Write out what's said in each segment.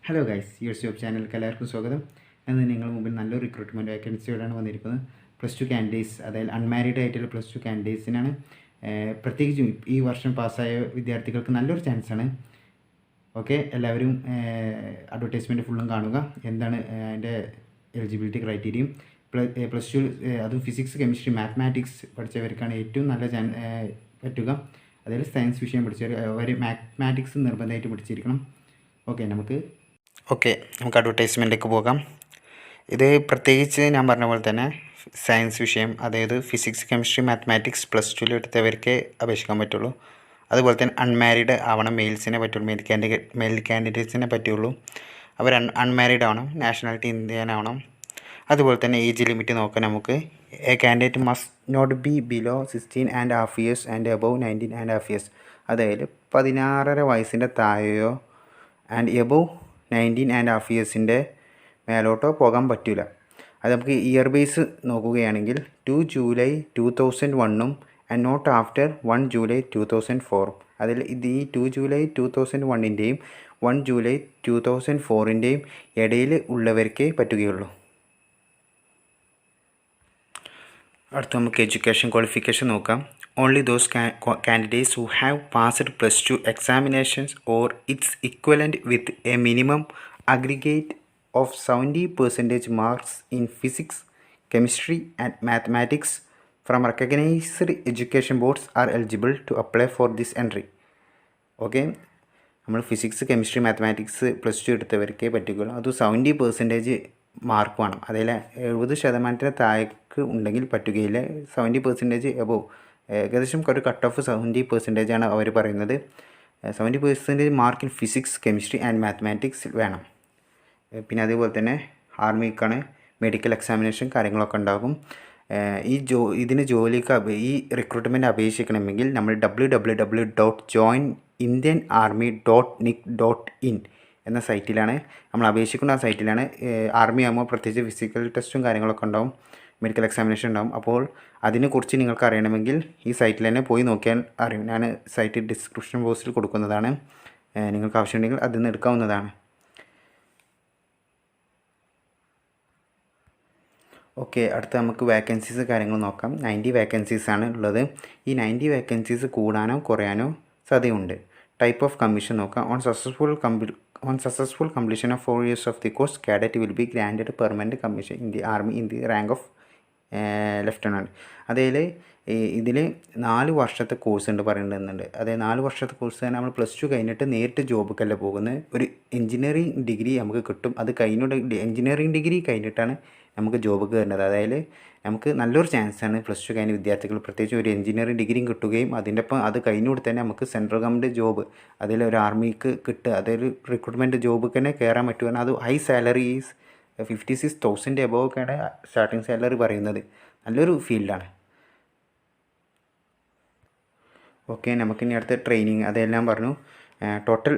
Hello guys, YouTube ചാനലിലേക്ക് എല്ലാവർക്കും സ്വാഗതം. ഇന്ന് നിങ്ങളുടെ മുമ്പിൽ നല്ലൊരു റിക്രൂട്ട്മെൻറ്റ് വേക്കൻസിയോടാണ് വന്നിരിക്കുന്നത്. +2 കാൻഡിഡേറ്റ്സ്, അതായത് അൺമാരീഡ് ആയിട്ടുള്ള +2 കാൻഡിഡേറ്റ്സിനാണ്. പ്രത്യേകിച്ചും ഈ വർഷം പാസ്സായ വിദ്യാർത്ഥികൾക്ക് നല്ലൊരു ചാൻസാണ്. ഓക്കെ, എല്ലാവരും അഡ്വർടൈസ്മെൻറ്റ് ഫുള്ളും കാണുക. എന്താണ് അതിൻ്റെ എലിജിബിലിറ്റി ക്രൈറ്റീരിയയും, +2 അതും ഫിസിക്സ്, കെമിസ്ട്രി, മാത്തമാറ്റിക്സ് പഠിച്ചവർക്കാണ് ഏറ്റവും നല്ല പറ്റുക. അതായത് സയൻസ് വിഷയം പഠിച്ചവർ അവർ മാത്തമാറ്റിക്സ് നിർബന്ധമായിട്ട് പഠിച്ചിരിക്കണം. ഓക്കെ, നമുക്ക് അഡ്വർടൈസ്മെൻറ്റിലേക്ക് പോകാം. ഇത് പ്രത്യേകിച്ച് ഞാൻ പറഞ്ഞ പോലെ തന്നെ സയൻസ് വിഷയം, അതായത് ഫിസിക്സ്, കെമിസ്ട്രി, മാത്തമാറ്റിക്സ് +2 എടുത്തവർക്കേ അപേക്ഷിക്കാൻ പറ്റുള്ളൂ. അതുപോലെ തന്നെ അൺമാരീഡ് ആവണം, മെയിൽസിനെ പറ്റുള്ളൂ, മെയിൽ കാൻഡിഡേറ്റ്സിനെ പറ്റുള്ളൂ. അവർ അൺമാരീഡ് ആവണം, നാഷണാലിറ്റി ഇന്ത്യൻ ആവണം. അതുപോലെ തന്നെ ഏജ് ലിമിറ്റ് നോക്കാൻ നമുക്ക് a candidate must not be below 16.5 years and above 19.5 years. അതായത് 16.5 വയസ്സിൻ്റെ താഴെയോ ആൻഡ് എബവ് 19.5 ഇയേഴ്സിൻ്റെ മേലോട്ടോ പോകാൻ പറ്റില്ല. അത് നമുക്ക് ഇയർ ബേസ് നോക്കുകയാണെങ്കിൽ 2 July 2001 and not after 1 July 2004. അതിൽ ഇത് ഈ 2 ജൂലൈ 2001 1 ജൂലൈ 2004 ഇടയിൽ ഉള്ളവർക്കേ പറ്റുകയുള്ളൂ. അടുത്ത നമുക്ക് എഡ്യൂക്കേഷൻ ക്വാളിഫിക്കേഷൻ നോക്കാം. Only those candidates who have passed +2 examinations or its equivalent with a minimum aggregate of 70% marks in physics, chemistry and mathematics from recognized education boards are eligible to apply for this entry. Okay, നമ്മൾ physics, chemistry, mathematics +2 എടുത്തവർക്കേ പറ്റുകയുള്ളൂ. അത് 70% mark വേണം. അതിൽ 70% താഴേക്ക് ഉണ്ടെങ്കിൽ പറ്റുകയില്ല. 70% above, ഏകദേശം ഒരു കട്ട് ഓഫ് 70% അവർ പറയുന്നത്. 70% mark in physics, chemistry and mathematics വേണം. പിന്നെ അതേപോലെ തന്നെ ആർമിക്കാണ് മെഡിക്കൽ എക്സാമിനേഷൻ കാര്യങ്ങളൊക്കെ ഉണ്ടാകും. ഇതിന് ജോലിക്ക് ഈ റിക്രൂട്ട്മെൻറ്റ് അപേക്ഷിക്കണമെങ്കിൽ നമ്മൾ www.joinindianarmy.nic.in എന്ന സൈറ്റിലാണ് നമ്മൾ അപേക്ഷിക്കുന്ന. ആ സൈറ്റിലാണ് ആർമി ആകുമ്പോൾ പ്രത്യേകിച്ച് ഫിസിക്കൽ ടെസ്റ്റും കാര്യങ്ങളൊക്കെ ഉണ്ടാവും, മെഡിക്കൽ എക്സാമിനേഷൻ ഉണ്ടാവും. അപ്പോൾ അതിനെക്കുറിച്ച് നിങ്ങൾക്ക് അറിയണമെങ്കിൽ ഈ സൈറ്റിൽ തന്നെ പോയി നോക്കിയാൽ അറിയും. ഞാൻ സൈറ്റ് ഡിസ്ക്രിപ്ഷൻ ബോക്സിൽ കൊടുക്കുന്നതാണ്, നിങ്ങൾക്ക് ആവശ്യമുണ്ടെങ്കിൽ അതിൽ നിന്ന് എടുക്കാവുന്നതാണ്. ഓക്കെ, അടുത്ത നമുക്ക് വേക്കൻസീസ് കാര്യങ്ങൾ നോക്കാം. 90 വേക്കൻസീസാണ് ഉള്ളത്. ഈ 90 വേക്കൻസീസ് കൂടാനോ കുറയാനോ സാധ്യതയുണ്ട്. ടൈപ്പ് ഓഫ് കമ്മീഷൻ നോക്കാം. On successful completion of 4 years of the course, cadet will be granted permanent commission in the army in the rank of lieutenant. അതിൽ ഇതിൽ 4 വർഷത്തെ കോഴ്സ് ഉണ്ട് പറയുന്നുണ്ട്. അതായത് 4 വർഷത്തെ കോഴ്സ് തന്നെ നമ്മൾ +2 കഴിഞ്ഞിട്ട് നേരിട്ട് ജോബിക്കല്ല പോകുന്നത്. ഒരു എഞ്ചിനീയറിംഗ് ഡിഗ്രി നമുക്ക് കിട്ടും. അത് കഴിഞ്ഞിട്ട് എഞ്ചിനീയറിംഗ് ഡിഗ്രി കഴിഞ്ഞിട്ടാണ് നമുക്ക് ജോബ് കയറുന്നത്. അതായത് നമുക്ക് നല്ലൊരു ചാൻസാണ് +2 കഴിഞ്ഞ വിദ്യാർത്ഥികൾ, പ്രത്യേകിച്ച് ഒരു എഞ്ചിനീയറിംഗ് ഡിഗ്രിയും കിട്ടുകയും അതിൻ്റെ ഒപ്പം അത് കഴിഞ്ഞുകൂടി തന്നെ നമുക്ക് സെൻട്രൽ ഗവൺമെൻറ് ജോബ്, അതിലൊരു ആർമിക്ക് കിട്ടുക, അതൊരു റിക്രൂട്ട്മെൻറ്റ് ജോബ് തന്നെ കയറാൻ പറ്റുമെന്ന്. അത് ഹൈ സാലറി 56,000 എബോവ് ഒക്കെയാണ് സ്റ്റാർട്ടിങ് സാലറി പറയുന്നത്. നല്ലൊരു ഫീൽഡാണ്. ഓക്കെ, നമുക്കിനി അടുത്ത ട്രെയിനിങ് അതെല്ലാം പറഞ്ഞു. ടോട്ടൽ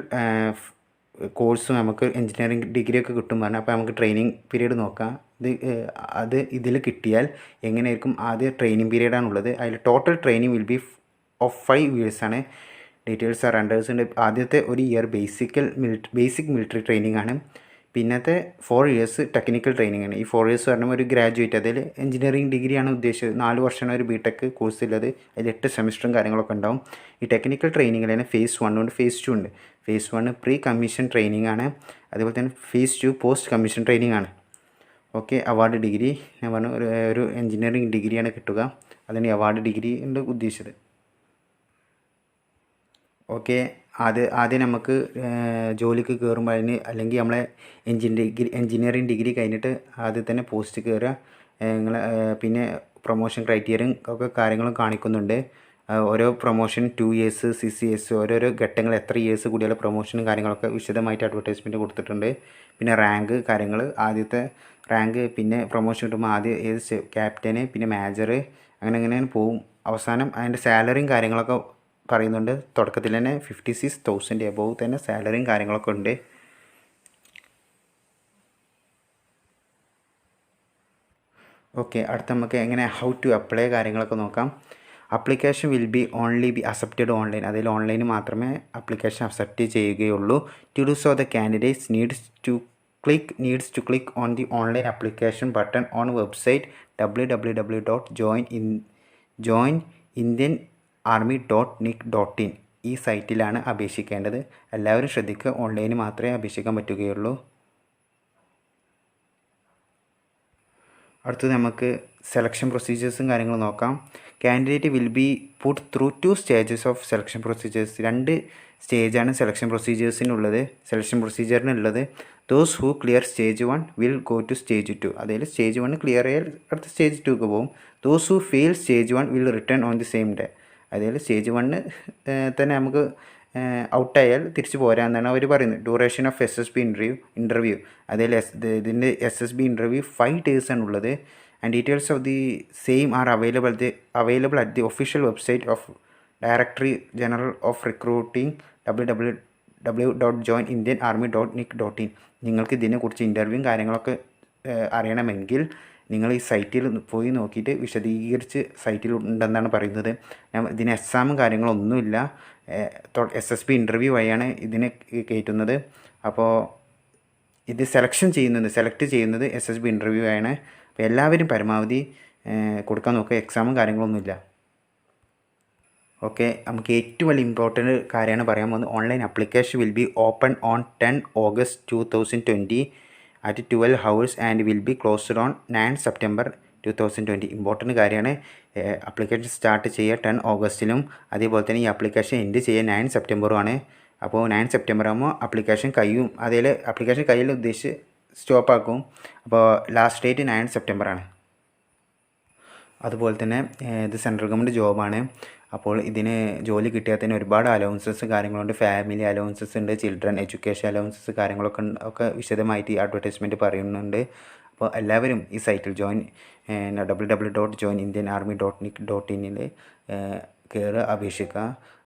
കോഴ്സ് നമുക്ക് എഞ്ചിനീയറിംഗ് ഡിഗ്രിയൊക്കെ കിട്ടും പറഞ്ഞു. അപ്പോൾ നമുക്ക് ട്രെയിനിങ് പീരീഡ് നോക്കാം. ഇതിൽ കിട്ടിയാൽ എങ്ങനെയായിരിക്കും. ആദ്യം ട്രെയിനിങ് പീരീഡാണുള്ളത്. അതിൽ total training will be of 5 ഇയേഴ്സാണ്. ഡീറ്റെയിൽസ് ആർ അണ്ടേഴ്സുണ്ട്. ആദ്യത്തെ ഒരു ഇയർ ബേസിക് മിലിറ്ററി ട്രെയിനിങ് ആണ്. പിന്നത്തെ 4 ഇയേഴ്സ് ടെക്നിക്കൽ ട്രെയിനിങ് ആണ്. ഈ 4 ഇയേഴ്സ് പറഞ്ഞാൽ ഒരു ഗ്രാജുവേറ്റ്, അതിൽ എഞ്ചിനീയറിംഗ് ഡിഗ്രിയാണ് ഉദ്ദേശിച്ചത്. 4 വർഷമാണ് ഒരു ബിടെക് കോഴ്സ് ഉള്ളത്. അതിൽ 8 സെമിസ്റ്ററും കാര്യങ്ങളൊക്കെ ഉണ്ടാവും. ഈ ടെക്നിക്കൽ ട്രെയിനിങ്ങിൽ തന്നെ phase 1 ഉണ്ട്, phase 2 ഉണ്ട്. phase 1 പ്രീ കമ്മീഷൻ ട്രെയിനിങ് ആണ്. അതുപോലെ തന്നെ phase 2 പോസ്റ്റ് കമ്മീഷൻ ട്രെയിനിങ് ആണ്. ഓക്കെ, അവാർഡ് ഡിഗ്രി ഞാൻ പറഞ്ഞു, ഒരു എഞ്ചിനീയറിംഗ് ഡിഗ്രിയാണ് കിട്ടുക. അതിന് അവാർഡ് ഡിഗ്രി ഉണ്ട് ഉദ്ദേശിച്ചത്. ഓക്കെ, ആദ്യം നമുക്ക് ജോലിക്ക് കയറുമ്പോൾ അല്ലെങ്കിൽ നമ്മളെ എഞ്ചിനീയറിംഗ് ഡിഗ്രി കഴിഞ്ഞിട്ട് ആദ്യം തന്നെ പോസ്റ്റ് കയറുക. പിന്നെ പ്രൊമോഷൻ ക്രൈറ്റീരിയയും ഒക്കെ കാര്യങ്ങളും കാണിക്കുന്നുണ്ട്. ഓരോ പ്രൊമോഷൻ 2 ഇയേഴ്സ് 6 ഇയേഴ്സ് ഓരോരോ ഘട്ടങ്ങൾ, എത്ര ഇയേഴ്സ് കൂടിയുള്ള പ്രൊമോഷനും കാര്യങ്ങളൊക്കെ വിശദമായിട്ട് അഡ്വർടൈസ്മെൻറ്റ് കൊടുത്തിട്ടുണ്ട്. പിന്നെ റാങ്ക് കാര്യങ്ങൾ, ആദ്യത്തെ റാങ്ക്, പിന്നെ പ്രൊമോഷൻ കിട്ടുമ്പോൾ ആദ്യം ക്യാപ്റ്റന്, പിന്നെ മേജർ, അങ്ങനെ പോവും. അവസാനം അതിൻ്റെ സാലറിയും കാര്യങ്ങളൊക്കെ പറയുന്നുണ്ട്. തുടക്കത്തിൽ തന്നെ 56,000 എബോവ് തന്നെ സാലറിയും കാര്യങ്ങളൊക്കെ ഉണ്ട്. ഓക്കെ, അടുത്ത നമുക്ക് എങ്ങനെ ഹൗ ടു അപ്ലൈ കാര്യങ്ങളൊക്കെ നോക്കാം. Application will be only be accepted online. അതിൽ ഓൺലൈൻ മാത്രമേ അപ്ലിക്കേഷൻ അക്സെപ്റ്റ് ചെയ്യുകയുള്ളൂ. To do so the candidates needs to click on the online application button on website www.joinindianarmy.nic.in. ഈ സൈറ്റിലാണ് അപേക്ഷിക്കേണ്ടത്. എല്ലാവരും ശ്രദ്ധിക്കുക, ഓൺലൈന് മാത്രമേ അപേക്ഷിക്കാൻ പറ്റുകയുള്ളൂ. അടുത്തത് നമുക്ക് സെലക്ഷൻ പ്രൊസീജിയേഴ്സും കാര്യങ്ങളും നോക്കാം. Candidate will be put through 2 stages of selection procedures. 2 സ്റ്റേജാണ് സെലക്ഷൻ പ്രൊസീജിയറിനുള്ളത്. Those who clear stage 1 will go to stage 2. അതായത് സ്റ്റേജ് 1 ക്ലിയർ ആയാൽ അടുത്ത സ്റ്റേജ് 2ക്ക് പോകും. Those who fail stage 1 will return on the same day. അതായത് stage 1 തന്നെ നമുക്ക് ഔട്ടായാൽ തിരിച്ച് പോരാമെന്നാണ് അവർ പറയുന്നത്. ഡ്യൂറേഷൻ ഓഫ് SSB ഇൻ്റർവ്യൂ അതിൽ ഇതിൻ്റെ SSB ഇൻ്റർവ്യൂ 5 days ആണുള്ളത്. And details of the same are available at the official website of directory general of recruiting www.joinindianarmy.nic.in. നിങ്ങൾക്ക് ഇതിനെക്കുറിച്ച് ഇൻ്റർവ്യൂവും കാര്യങ്ങളൊക്കെ അറിയണമെങ്കിൽ നിങ്ങൾ ഈ സൈറ്റിൽ പോയി നോക്കിയിട്ട് വിശദീകരിച്ച് സൈറ്റിൽ ഉണ്ടെന്നാണ് പറയുന്നത്. ഇതിന് എക്സാമും കാര്യങ്ങളൊന്നുമില്ല. SSB ഇൻ്റർവ്യൂ വഴിയാണ് ഇതിനെ കയറ്റുന്നത്. അപ്പോൾ ഇത് സെലക്ട് ചെയ്യുന്നത് SSB ഇൻ്റർവ്യൂ ആണ്. അപ്പോൾ എല്ലാവരും പരമാവധി കൊടുക്കാൻ നോക്കുക. എക്സാമും കാര്യങ്ങളൊന്നുമില്ല. ഓക്കെ, നമുക്ക് ഏറ്റവും വലിയ ഇമ്പോർട്ടൻ്റ് കാര്യമാണ് പറയാൻ പോകുന്നത്. Online application will be open on 10 August 2020 at 12 hours and will be closed on 9 September 2020. Important കാര്യമാണ്. ആപ്ലിക്കേഷൻ സ്റ്റാർട്ട് ചെയ്യുക 10 Augustലും അതേപോലെ തന്നെ ഈ ആപ്ലിക്കേഷൻ എൻഡ് ചെയ്യുക 9 Septemberമാണ്. അപ്പോൾ 9 September ആകുമ്പോൾ ആപ്ലിക്കേഷൻ കഴിയും. അതിൽ ആപ്ലിക്കേഷൻ കയ്യിൽ ഉദ്ദേശിച്ച് സ്റ്റോപ്പാക്കും. അപ്പോൾ ലാസ്റ്റ് ഡേറ്റ് 9 September ആണ്. അതുപോലെ തന്നെ ഇത് സെൻട്രൽ ഗവൺമെൻറ് ജോബാണ്. അപ്പോൾ ഇതിന് ജോലി കിട്ടിയാൽ തന്നെ ഒരുപാട് അലവൻസസ് കാര്യങ്ങളുണ്ട്. ഫാമിലി അലവൻസസ് ഉണ്ട്, ചിൽഡ്രൻ എഡ്യൂക്കേഷൻ അലവൻസസ് കാര്യങ്ങളൊക്കെ വിശദമായിട്ട് ഈ അഡ്വർടൈസ്മെൻറ്റ് പറയുന്നുണ്ട്. അപ്പോൾ എല്ലാവരും ഈ സൈറ്റിൽ www.joinindianarmy.nic.in കയറി അപേക്ഷിക്കുക.